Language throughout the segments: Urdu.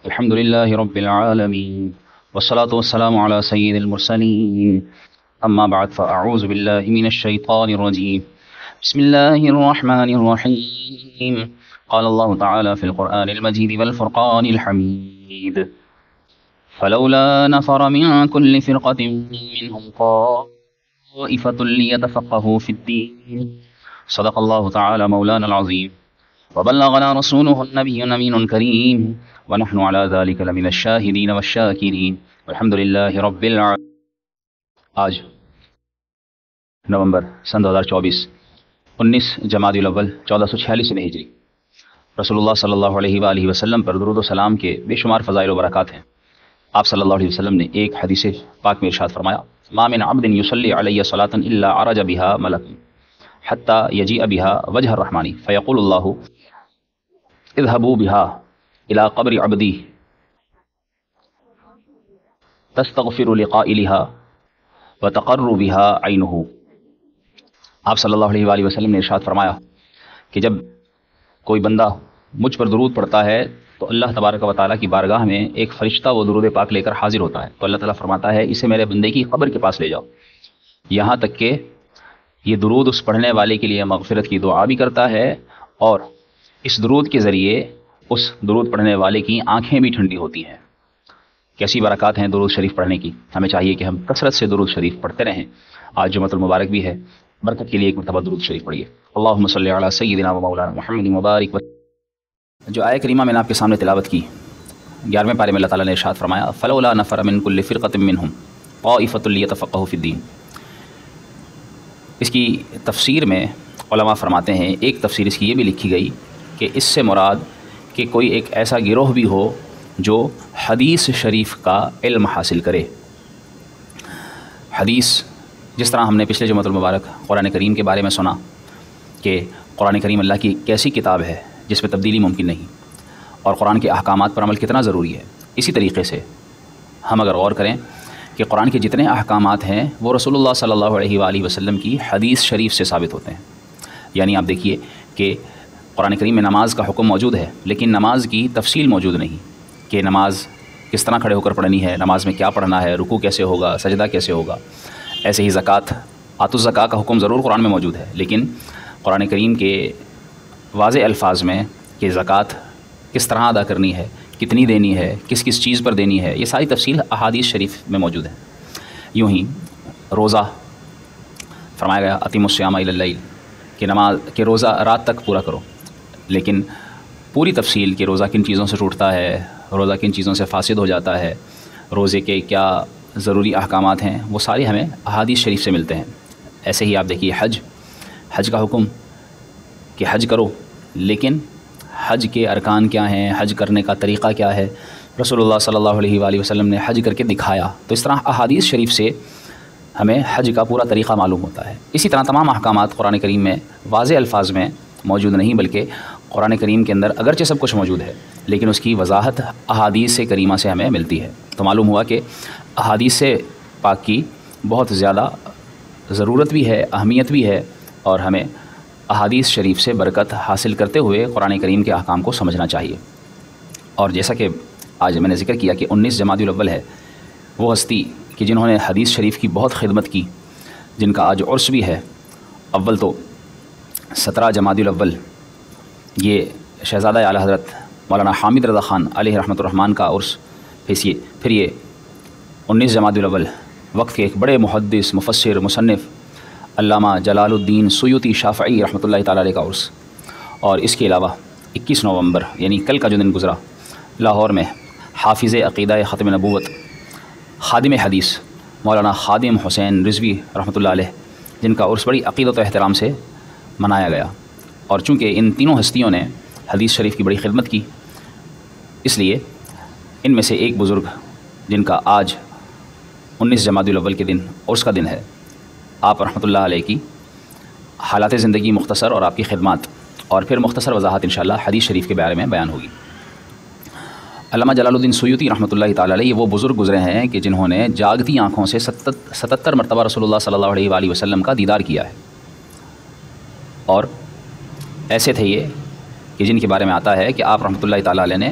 الحمد لله رب العالمين والصلاة والسلام على سيد المرسلين أما بعد فأعوذ بالله من الشيطان الرجيم بسم الله الرحمن الرحيم قال الله تعالى في القرآن المجيد والفرقان الحميد فلولا نفر من كل فرقة منهم طائفة ليتفقهوا في الدين صدق الله تعالى مولانا العظيم وبلغنا رسوله النبي الأمين الكريم ونحن على ذلك لمن الشاهدين والشاكرين والحمد لله رب العالمين۔ آج نومبر سن 2024 19 جمادی الاول 1446 ہجری رسول اللہ صلی اللہ علیہ وآلہ وسلم پر درود و سلام کے بے شمار فضائل و برکات ہیں۔ آپ صلی اللہ علیہ وسلم نے ایک حدیث پاک میں ارشاد فرمایا، ما من عبد یصلی علی صلاۃ الا عرج بها ملک حتی یجیء بها وجہ الرحمن فیقول اللہ اذهبوا بها الى قبر عبدی تستغفر لقائلها وتقر بها عینہ۔ آپ صلی اللہ علیہ وآلہ وسلم نے ارشاد فرمایا کہ جب کوئی بندہ مجھ پر درود پڑھتا ہے تو اللہ تبارک و تعالیٰ کی بارگاہ میں ایک فرشتہ وہ درود پاک لے کر حاضر ہوتا ہے، تو اللہ تعالیٰ فرماتا ہے اسے میرے بندے کی قبر کے پاس لے جاؤ، یہاں تک کہ یہ درود اس پڑھنے والے کے لیے مغفرت کی دعا بھی کرتا ہے اور اس درود کے ذریعے اس درود پڑھنے والے کی آنکھیں بھی ٹھنڈی ہوتی ہیں۔ کیسی برکات ہیں درود شریف پڑھنے کی، ہمیں چاہیے کہ ہم کثرت سے درود شریف پڑھتے رہیں۔ آج جمعۃ المبارک بھی ہے، برکت کے لیے ایک مرتبہ درود شریف پڑھیے۔ اللہم صلی علی سیدنا و مولانا محمد مبارک۔ جو آیہ کریمہ میں نے آپ کے سامنے تلاوت کی 11ویں پارے میں اللہ تعالیٰ نے ارشاد فرمایا فلولا نفر من کل فرقۃ منہم طائفۃ لیتفقہوا فی الدین۔ اس کی تفسیر میں علماء فرماتے ہیں، ایک تفسیر اس کی یہ بھی لکھی گئی کہ اس سے مراد کہ کوئی ایک ایسا گروہ بھی ہو جو حدیث شریف کا علم حاصل کرے۔ حدیث، جس طرح ہم نے پچھلے جمعۃ المبارک قرآن کریم کے بارے میں سنا کہ قرآن کریم اللہ کی ایک ایسی کتاب ہے جس میں تبدیلی ممکن نہیں، اور قرآن کے احکامات پر عمل کتنا ضروری ہے، اسی طریقے سے ہم اگر غور کریں کہ قرآن کے جتنے احکامات ہیں وہ رسول اللہ صلی اللہ علیہ وآلہ وسلم کی حدیث شریف سے ثابت ہوتے ہیں۔ یعنی آپ دیکھیے کہ قرآن کریم میں نماز کا حکم موجود ہے، لیکن نماز کی تفصیل موجود نہیں کہ نماز کس طرح کھڑے ہو کر پڑھنی ہے، نماز میں کیا پڑھنا ہے، رکوع کیسے ہوگا، سجدہ کیسے ہوگا۔ ایسے ہی زکوٰۃ، آت الزکاۃ کا حکم ضرور قرآن میں موجود ہے، لیکن قرآن کریم کے واضح الفاظ میں کہ زکوٰۃ کس طرح ادا کرنی ہے، کتنی دینی ہے، کس کس چیز پر دینی ہے، یہ ساری تفصیل احادیث شریف میں موجود ہے۔ یوں ہی روزہ فرمایا گیا اتم الصیام الی اللیل، کہ نماز کہ روزہ رات تک پورا کرو، لیکن پوری تفصیل کہ روزہ کن چیزوں سے ٹوٹتا ہے، روزہ کن چیزوں سے فاسد ہو جاتا ہے، روزے کے کیا ضروری احکامات ہیں، وہ سارے ہمیں احادیث شریف سے ملتے ہیں۔ ایسے ہی آپ دیکھیے حج کا حکم کہ حج کرو، لیکن حج کے ارکان کیا ہیں، حج کرنے کا طریقہ کیا ہے، رسول اللہ صلی اللہ علیہ وآلہ وسلم نے حج کر کے دکھایا۔ تو اس طرح احادیث شریف سے ہمیں حج کا پورا طریقہ معلوم ہوتا ہے۔ اسی طرح تمام احکامات قرآن کریم میں واضح الفاظ میں موجود نہیں، بلکہ قرآن کریم کے اندر اگرچہ سب کچھ موجود ہے لیکن اس کی وضاحت احادیث کریمہ سے ہمیں ملتی ہے۔ تو معلوم ہوا کہ احادیث پاک کی بہت زیادہ ضرورت بھی ہے، اہمیت بھی ہے، اور ہمیں احادیث شریف سے برکت حاصل کرتے ہوئے قرآن کریم کے احکام کو سمجھنا چاہیے۔ اور جیسا کہ آج میں نے ذکر کیا کہ 19 جمادی الاول ہے، وہ ہستی کہ جنہوں نے حدیث شریف کی بہت خدمت کی، جن کا آج عرس بھی ہے۔ اول تو 17 جمادی الاول یہ شہزادہ اعلیٰ حضرت مولانا حامد رضا خان علیہ رحمۃ الرحمن کا عرس، پھر یہ 19 جمادی الاول وقت کے ایک بڑے محدث، مفسر، مصنف علامہ جلال الدین سیوطی شافعی رحمۃ اللہ تعالیٰ علیہ کا عرس۔ اور اس کے علاوہ 21 نومبر یعنی کل کا جو دن گزرا، لاہور میں حافظ عقیدہ ختم نبوت، خادم حدیث مولانا خادم حسین رضوی رحمۃ اللہ علیہ، جن کا عرس بڑی عقیدت و احترام سے منایا گیا۔ اور چونکہ ان تینوں ہستیوں نے حدیث شریف کی بڑی خدمت کی، اس لیے ان میں سے ایک بزرگ جن کا آج 19 جمادی الاول کے دن عرس کا دن ہے، آپ رحمۃ اللہ علیہ کی حالات زندگی مختصر اور آپ کی خدمات، اور پھر مختصر وضاحت انشاءاللہ حدیث شریف کے بارے میں بیان ہوگی۔ علامہ جلال الدین سیوطی رحمۃ اللہ تعالیٰ علیہ وہ بزرگ گزرے ہیں کہ جنہوں نے جاگتی آنکھوں سے 77 مرتبہ رسول اللہ صلی اللہ علیہ وآلہ وسلم کا دیدار کیا ہے، اور ایسے تھے یہ کہ جن کے بارے میں آتا ہے کہ آپ رحمۃ اللہ تعالیٰ علیہ نے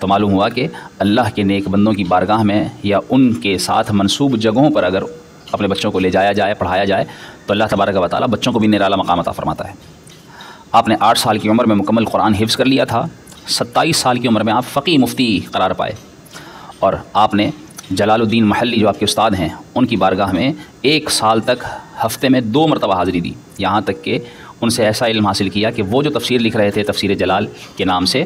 تو معلوم ہوا کہ اللہ کے نیک بندوں کی بارگاہ میں یا ان کے ساتھ منسوب جگہوں پر اگر اپنے بچوں کو لے جایا جائے، پڑھایا جائے، تو اللہ تبارک و تعالیٰ بچوں کو بھی نرالا مقام عطا فرماتا ہے۔ آپ نے 8 سال کی عمر میں مکمل قرآن حفظ کر لیا تھا، 27 سال کی عمر میں آپ فقی مفتی قرار پائے، اور آپ نے جلال الدین محلی جو آپ کے استاد ہیں ان کی بارگاہ میں 1 سال تک ہفتے میں 2 مرتبہ حاضری دی، یہاں تک کہ ان سے ایسا علم حاصل کیا کہ وہ جو تفسیر لکھ رہے تھے تفسیر جلال کے نام سے،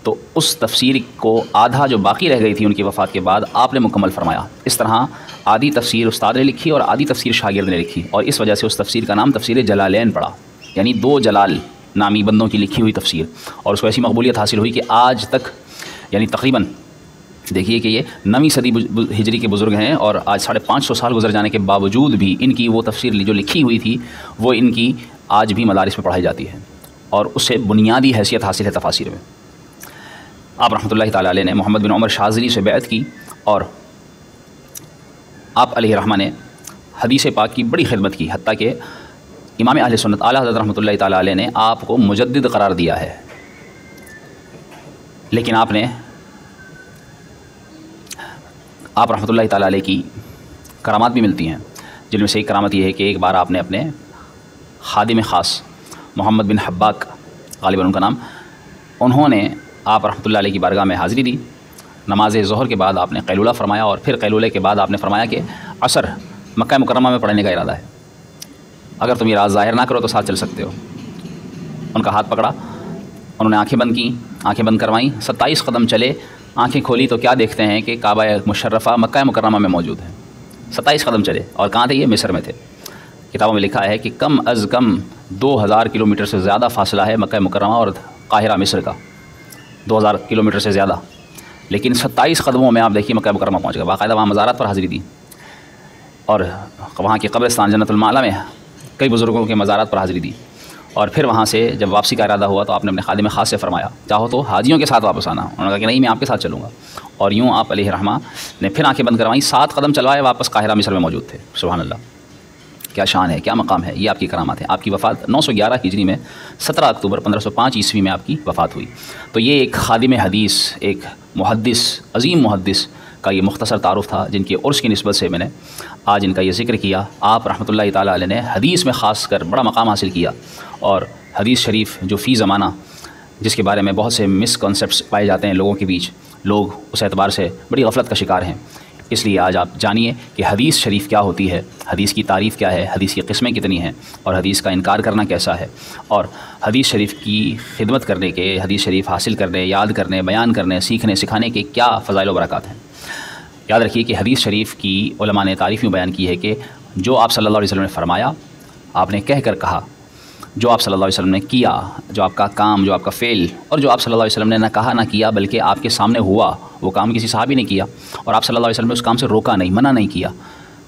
تو اس تفسیر کو آدھا جو باقی رہ گئی تھی ان کی وفات کے بعد آپ نے مکمل فرمایا۔ اس طرح آدھی تفسیر استاد نے لکھی اور آدھی تفسیر شاگرد نے لکھی، اور اس وجہ سے اس تفسیر کا نام تفسیر جلالین پڑا، یعنی 2 جلال نامی بندوں کی لکھی ہوئی تفسیر، اور اس کو ایسی مقبولیت حاصل ہوئی کہ آج تک یعنی تقریباً دیکھیے کہ یہ 9ویں صدی ہجری کے بزرگ ہیں، اور آج 550 سال گزر جانے کے باوجود بھی ان کی وہ تفسیر جو لکھی ہوئی تھی وہ ان کی آج بھی مدارس میں پڑھائی جاتی ہے، اور اس سے بنیادی حیثیت حاصل ہے تفاسیر میں۔ آپ رحمۃ اللہ تعالیٰ علیہ نے محمد بن عمر شاذلی سے بیعت کی، اور آپ علیہ رحمہ نے حدیث پاک کی بڑی خدمت کی، حتیٰ کہ امام اہل سنت اعلیٰ حضرت رحمۃ اللہ تعالیٰ علیہ نے آپ کو مجدد قرار دیا ہے، لیکن آپ رحمۃ اللہ تعالیٰ علیہ کی کرامات بھی ملتی ہیں، جن میں سے ایک کرامت یہ ہے کہ ایک بار آپ نے اپنے خادم خاص محمد بن حباک غالباً ان کا نام، انہوں نے آپ رحمۃ اللہ علیہ کی بارگاہ میں حاضری دی۔ نماز ظہر کے بعد آپ نے قیلولہ فرمایا، اور پھر قیلولے کے بعد آپ نے فرمایا کہ عصر مکہ مکرمہ میں پڑھنے کا ارادہ ہے، اگر تم یہ راز ظاہر نہ کرو تو ساتھ چل سکتے ہو۔ ان کا ہاتھ پکڑا، انہوں نے آنکھیں بند کیں، آنکھیں بند کروائیں، 27 قدم چلے، آنکھیں کھولی تو کیا دیکھتے ہیں کہ کعبہ مشرفہ مکہ مکرمہ میں موجود ہے۔ 27 قدم چلے، اور کہاں تھے؟ یہ مصر میں تھے۔ کتابوں میں لکھا ہے کہ کم از کم 2000 کلومیٹر سے زیادہ فاصلہ ہے مکہ مکرمہ اور قاہرہ مصر کا، 2000 کلومیٹر سے زیادہ، لیکن 27 قدموں میں آپ دیکھیے مکہ مکرمہ پہنچ گئے۔ باقاعدہ وہاں مزارات پر حاضری دی، اور وہاں کے قبرستان جنت المعلا میں کئی بزرگوں کے مزارات پر حاضری دی، اور پھر وہاں سے جب واپسی کا ارادہ ہوا تو آپ نے اپنے خادم خاص سے فرمایا چاہو تو حاجیوں کے ساتھ واپس آنا، انہوں نے کہا کہ نہیں میں آپ کے ساتھ چلوں گا، اور یوں آپ علیہ رحمہ نے پھر آنکھیں بند کروائیں، 7 قدم چلوائے، واپس قاہرہ مصر میں موجود تھے۔ سبحان اللہ، کیا شان ہے، کیا مقام ہے، یہ آپ کی کرامات ہیں۔ آپ کی وفات 911 ہجری میں 17 اکتوبر 1505 عیسوی میں آپ کی وفات ہوئی۔ تو یہ ایک خادم حدیث، ایک محدث، عظیم محدث کا یہ مختصر تعارف تھا، جن کی عرس کی نسبت سے میں نے آج ان کا یہ ذکر کیا۔ آپ رحمۃ اللہ تعالیٰ علیہ نے حدیث میں خاص کر بڑا مقام حاصل کیا، اور حدیث شریف جو فی زمانہ جس کے بارے میں بہت سے مس کنسیپٹس پائے جاتے ہیں لوگوں کے بیچ، لوگ اس اعتبار سے بڑی غفلت کا شکار ہیں۔ اس لیے آج آپ جانیے کہ حدیث شریف کیا ہوتی ہے، حدیث کی تعریف کیا ہے، حدیث کی قسمیں کتنی ہیں، اور حدیث کا انکار کرنا کیسا ہے، اور حدیث شریف کی خدمت کرنے کے، حدیث شریف حاصل کرنے، یاد کرنے، بیان کرنے، سیکھنے، سکھانے کے کیا فضائل و برکات ہیں۔ یاد رکھیے کہ حدیث شریف کی علماء نے تعریف میں بیان کی ہے کہ جو آپ صلی اللہ علیہ وسلم نے فرمایا، آپ نے کہہ کر کہا، جو آپ صلی اللہ علیہ وسلم نے کیا، جو آپ کا کام، جو آپ کا فعل، اور جو آپ صلی اللہ علیہ وسلم نے نہ کہا نہ کیا بلکہ آپ کے سامنے ہوا، وہ کام کسی صحابی نے کیا اور آپ صلی اللہ علیہ وسلم نے اس کام سے روکا نہیں، منع نہیں کیا،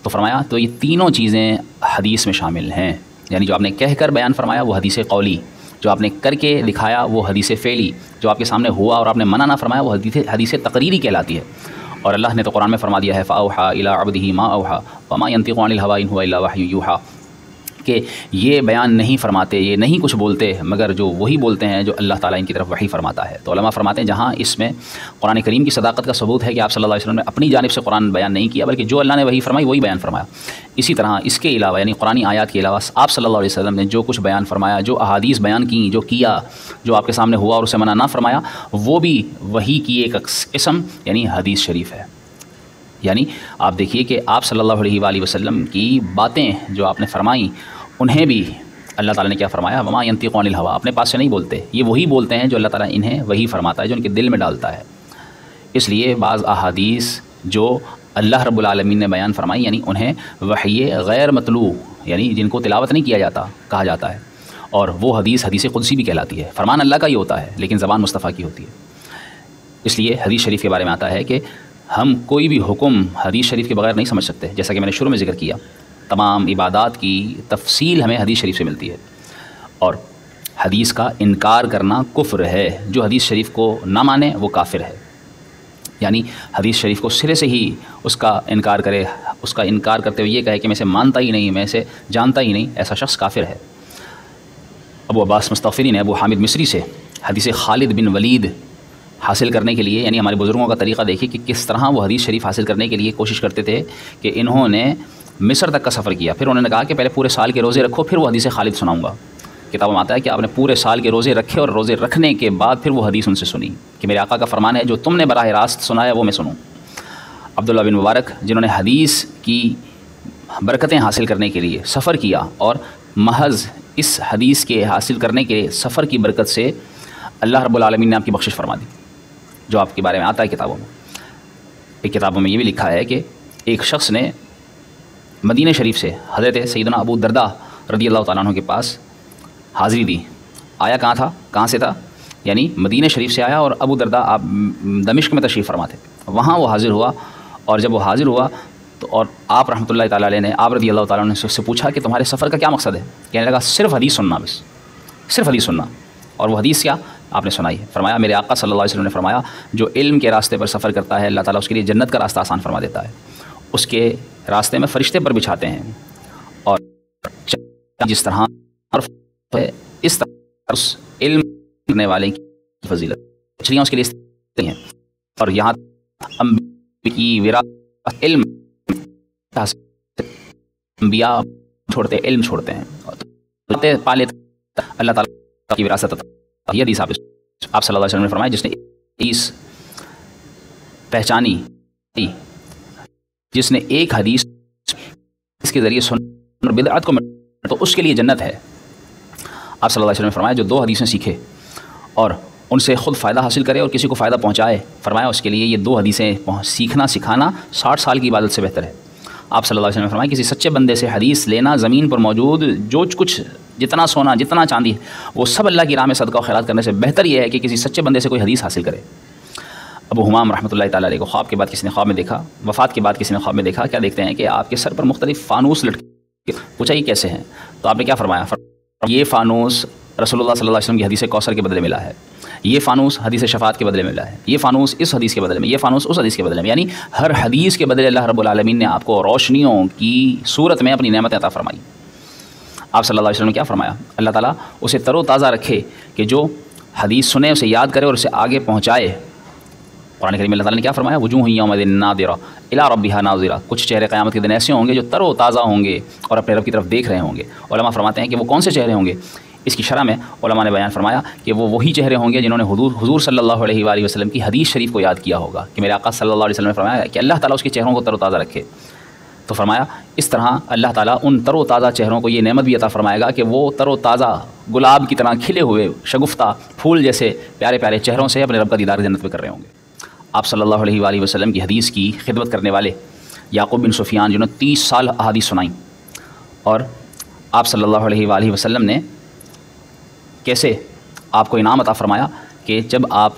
تو فرمایا تو یہ تینوں چیزیں حدیث میں شامل ہیں۔ یعنی جو آپ نے کہہ کر بیان فرمایا وہ حدیث قولی، جو آپ نے کر کے دکھایا وہ حدیث فعلی، جو آپ کے سامنے ہوا اور آپ نے منع نہ فرمایا وہ حدیث تقریری کہلاتی ہے۔ اور اللہ نے تو قرآن میں فرما دیا ہے فَأَوْحَىٰ إِلَىٰ عَبْدِهِ مَا أَوْحَىٰ وَمَا يَنطِقُ عَنِ الْهَوَىٰ إِنْ هُوَ إِلَّا وَحْيٌ يُوحَىٰ، کہ یہ بیان نہیں فرماتے، یہ نہیں کچھ بولتے مگر جو وہی بولتے ہیں جو اللہ تعالیٰ ان کی طرف وحی فرماتا ہے۔ تو علماء فرماتے ہیں جہاں اس میں قرآن کریم کی صداقت کا ثبوت ہے کہ آپ صلی اللہ علیہ وسلم نے اپنی جانب سے قرآن بیان نہیں کیا بلکہ جو اللہ نے وحی فرمائی وہی بیان فرمایا، اسی طرح اس کے علاوہ یعنی قرآن آیات کے علاوہ آپ صلی اللہ علیہ وسلم نے جو کچھ بیان فرمایا، جو احادیث بیان کیں، جو کیا، جو آپ کے سامنے ہوا اور اسے منع نہ فرمایا، وہ بھی وحی کی ایک قسم یعنی حدیث شریف ہے۔ یعنی آپ دیکھیے کہ آپ صلی اللہ علیہ وآلہ وسلم کی باتیں جو آپ نے فرمائیں انہیں بھی اللہ تعالیٰ نے کیا فرمایا، وما ينطق عن الهوى، اپنے پاس سے نہیں بولتے، یہ وہی بولتے ہیں جو اللہ تعالیٰ انہیں وہی فرماتا ہے، جو ان کے دل میں ڈالتا ہے۔ اس لیے بعض احادیث جو اللہ رب العالمین نے بیان فرمائی یعنی انہیں وحی غیر مطلوع یعنی جن کو تلاوت نہیں کیا جاتا کہا جاتا ہے، اور وہ حدیث قدسی بھی کہلاتی ہے۔ فرمان اللہ کا ہی ہوتا ہے لیکن زبان مصطفیٰ کی ہوتی ہے۔ اس لیے حدیث شریف کے بارے میں آتا ہے کہ ہم کوئی بھی حکم حدیث شریف کے بغیر نہیں سمجھ سکتے، جیسا کہ میں نے شروع میں ذکر کیا، تمام عبادات کی تفصیل ہمیں حدیث شریف سے ملتی ہے، اور حدیث کا انکار کرنا کفر ہے، جو حدیث شریف کو نہ مانے وہ کافر ہے۔ یعنی حدیث شریف کو سرے سے ہی اس کا انکار کرے، اس کا انکار کرتے ہوئے یہ کہے کہ میں اسے مانتا ہی نہیں، میں اسے جانتا ہی نہیں، ایسا شخص کافر ہے۔ ابو عباس مستغفری نے ابو حامد مصری سے حدیث خالد بن ولید حاصل کرنے کے لیے، یعنی ہمارے بزرگوں کا طریقہ دیکھیے کہ کس طرح وہ حدیث شریف حاصل کرنے کے لیے کوشش کرتے تھے کہ انہوں نے مصر تک کا سفر کیا، پھر انہوں نے کہا کہ پہلے پورے سال کے روزے رکھو، پھر وہ حدیث خالد سناؤں گا۔ کتابوں میں آتا ہے کہ آپ نے پورے سال کے روزے رکھے اور روزے رکھنے کے بعد پھر وہ حدیث ان سے سنی کہ میرے آقا کا فرمان ہے جو تم نے براہ راست سنایا وہ میں سنوں۔ عبداللہ بن مبارک جنہوں نے حدیث کی برکتیں حاصل کرنے کے لیے سفر کیا اور محض اس حدیث کے حاصل کرنے کے سفر کی برکت سے اللہ رب العالمین نے آپ کی بخشش فرما دی، جو آپ کے بارے میں آتا ہے کتابوں میں۔ ایک کتابوں میں یہ بھی لکھا ہے کہ ایک شخص نے مدینہ شریف سے حضرت سیدنا ابو درداء رضی اللہ تعالیٰ عنہ کے پاس حاضری دی۔ آیا کہاں تھا، کہاں سے تھا؟ یعنی مدینہ شریف سے آیا، اور ابو درداء آپ دمشق میں تشریف فرما تھے، وہاں وہ حاضر ہوا، اور جب وہ حاضر ہوا تو اور آپ رحمۃ اللہ تعالیٰ علیہ نے، آپ رضی اللہ تعالیٰ عنہ نے اس سے پوچھا کہ تمہارے سفر کا کیا مقصد ہے؟ کہنے لگا صرف حدیث سننا، بس صرف حدیث سننا۔ اور وہ حدیث کیا آپ نے سنائی؟ فرمایا میرے آقا صلی اللہ علیہ وسلم نے فرمایا جو علم کے راستے پر سفر کرتا ہے اللہ تعالیٰ اس کے لیے جنت کا راستہ آسان فرما دیتا ہے، اس کے راستے میں فرشتے پر بچھاتے ہیں، اور جس طرح ہے اس طرح اس علم کرنے والے کی فضیلت مچھلیاں اس کے لیے ہیں، اور یہاں انبیاء کی وراثت علم، انبیاء چھوڑتے علم چھوڑتے ہیں، پالے اللہ تعالیٰ کی وراثت۔ یہ حدیث آپ صلی اللہ علیہ وسلم نے فرمایا جس نے حدیث پہچانی، جس نے ایک حدیث اس کے ذریعے سن اور بدعت کو تو اس کے لیے جنت ہے۔ آپ صلی اللہ علیہ وسلم نے فرمایا جو 2 حدیثیں سیکھے اور ان سے خود فائدہ حاصل کرے اور کسی کو فائدہ پہنچائے، فرمایا اس کے لیے یہ 2 حدیثیں سیکھنا سکھانا 60 سال کی عبادت سے بہتر ہے۔ آپ صلی اللہ علیہ وسلم نے فرمایا کسی سچے بندے سے حدیث لینا زمین پر موجود جو کچھ جتنا سونا جتنا چاندی وہ سب اللہ کی راہ میں صدقہ و خیرات کرنے سے بہتر یہ ہے کہ کسی سچے بندے سے کوئی حدیث حاصل کرے۔ ابو حمام رحمۃ اللہ تعالیٰ علیہ کو خواب کے بعد کسی نے خواب میں دیکھا، وفات کے بعد کسی نے خواب میں دیکھا، کیا دیکھتے ہیں کہ آپ کے سر پر مختلف فانوس لٹکے، پوچھا یہ کیسے ہیں؟ تو آپ نے کیا فرمایا؟ یہ فانوس رسول اللہ صلی اللہ علیہ وسلم کی حدیث کوثر کے بدلے ملا ہے، یہ فانوس حدیث شفاعت کے بدلے میں ملا ہے، یہ فانوس اس حدیث کے بدلے میں، یہ فانوس اس حدیث کے بدلے میں، یعنی ہر حدیث کے بدلے اللہ رب العالمین نے آپ کو روشنیوں کی صورت میں اپنی نعمت عطا فرمائی۔ آپ صلی اللہ علیہ وسلم نے کیا فرمایا؟ اللہ تعالیٰ اسے تر و تازہ رکھے کہ جو حدیث سنے اسے یاد کرے اور اسے آگے پہنچائے۔ قرآن کریم میں اللہ تعالیٰ نے کیا فرمایا؟ وجوہ یومئذ ناظرہ الی ربہا ناظرہ، کچھ چہرے قیامت کے دن ایسے ہوں گے جو تر و تازہ ہوں گے اور اپنے رب کی طرف دیکھ رہے ہوں گے۔ علماء فرماتے ہیں کہ وہ کون سے چہرے ہوں گے؟ اس کی شرح میں علماء نے بیان فرمایا کہ وہ وہی چہرے ہوں گے جنہوں نے حضور صلی اللہ علیہ وآلہ وسلم کی حدیث شریف کو یاد کیا ہوگا کہ میرے آقا صلی اللہ علیہ وسلم نے فرمایا کہ اللہ تعالیٰ اس کے چہروں کو تر و تازہ رکھے۔ تو فرمایا اس طرح اللہ تعالیٰ ان تر و تازہ چہروں کو یہ نعمت بھی عطا فرمائے گا کہ وہ تر و تازہ گلاب کی طرح کھلے ہوئے شگفتہ پھول جیسے پیارے پیارے چہروں سے اپنے رب کا دیدار جنت میں کر رہے ہوں گے۔ آپ صلی اللہ علیہ وآلہ وسلم کی حدیث کی خدمت کرنے والے یعقوب بن سفیان جنہوں نے 30 سال احادیث سنائیں، اور آپ صلی اللہ علیہ وآلہ وسلم نے کیسے آپ کو انعام عطا فرمایا کہ جب آپ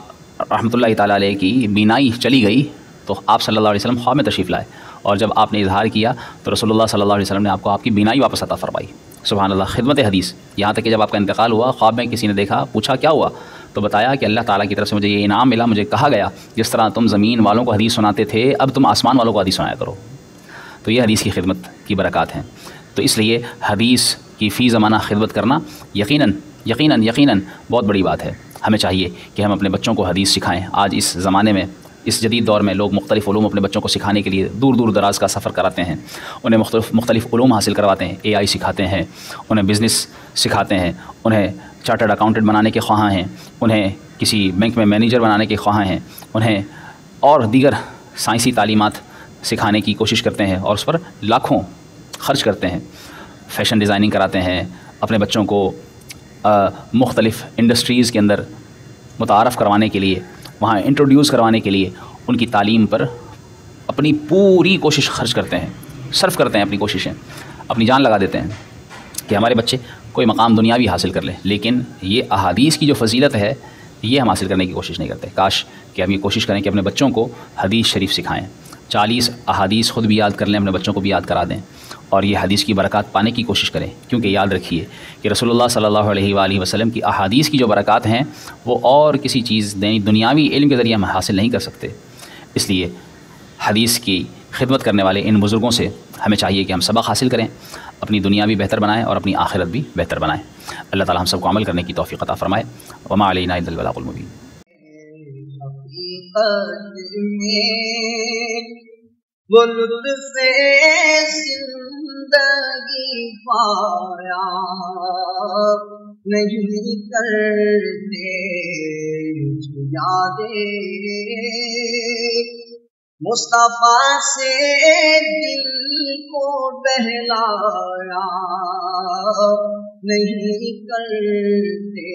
رحمۃ اللہ تعالیٰ علیہ کی بینائی چلی گئی تو آپ صلی اللہ علیہ وسلم خواب میں تشریف لائے، اور جب آپ نے اظہار کیا تو رسول اللہ صلی اللہ علیہ وسلم نے آپ کو آپ کی بینائی واپس عطا فرمائی۔ سبحان اللہ، خدمت حدیث، یہاں تک کہ جب آپ کا انتقال ہوا خواب میں کسی نے دیکھا، پوچھا کیا ہوا، تو بتایا کہ اللہ تعالیٰ کی طرف سے مجھے یہ انعام ملا، مجھے کہا گیا جس طرح تم زمین والوں کو حدیث سناتے تھے اب تم آسمان والوں کو حدیث سنایا کرو۔ تو یہ حدیث کی خدمت کی برکات ہیں۔ تو اس لیے حدیث کی فی زمانہ خدمت کرنا یقیناً بہت بڑی بات ہے۔ ہمیں چاہیے کہ ہم اپنے بچوں کو حدیث سکھائیں۔ آج اس زمانے میں، اس جدید دور میں لوگ مختلف علوم اپنے بچوں کو سکھانے کے لیے دور دور دراز کا سفر کراتے ہیں، انہیں مختلف علوم حاصل کرواتے ہیں، AI سکھاتے ہیں، انہیں بزنس سکھاتے ہیں، انہیں چارٹرڈ اکاؤنٹنٹ بنانے کے خواہاں ہیں، انہیں کسی بینک میں مینیجر بنانے کے خواہاں ہیں، انہیں اور دیگر سائنسی تعلیمات سکھانے کی کوشش کرتے ہیں اور اس پر لاکھوں خرچ کرتے ہیں۔ فیشن ڈیزائننگ کراتے ہیں، اپنے بچوں کو مختلف انڈسٹریز کے اندر متعارف کروانے کے لیے، وہاں انٹروڈیوس کروانے کے لیے ان کی تعلیم پر اپنی پوری کوشش خرچ کرتے ہیں، صرف کرتے ہیں، اپنی کوششیں، اپنی جان لگا دیتے ہیں کہ ہمارے بچے کوئی مقام دنیاوی حاصل کر لیں، لیکن یہ احادیث کی جو فضیلت ہے یہ ہم حاصل کرنے کی کوشش نہیں کرتے۔ کاش کہ ہم یہ کوشش کریں کہ اپنے بچوں کو حدیث شریف سکھائیں، 40 احادیث خود بھی یاد کر لیں، اپنے بچوں کو بھی یاد کرا دیں، اور یہ حدیث کی برکات پانے کی کوشش کریں، کیونکہ یاد رکھیے کہ رسول اللہ صلی اللہ علیہ وآلہ وسلم کی احادیث کی جو برکات ہیں وہ اور کسی چیز دنیاوی علم کے ذریعے ہم حاصل نہیں کر سکتے۔ اس لیے حدیث کی خدمت کرنے والے ان بزرگوں سے ہمیں چاہیے کہ ہم سبق حاصل کریں، اپنی دنیا بھی بہتر بنائیں اور اپنی آخرت بھی بہتر بنائیں۔ اللہ تعالی ہم سب کو عمل کرنے کی توفیق عطا فرمائے۔ وما علینا الا البلاغ المبین۔ قدر میں وہ لطف زندگی پایا نہیں کرتے یاد مصطفیٰ سے دل کو بہلایا نہیں کرتے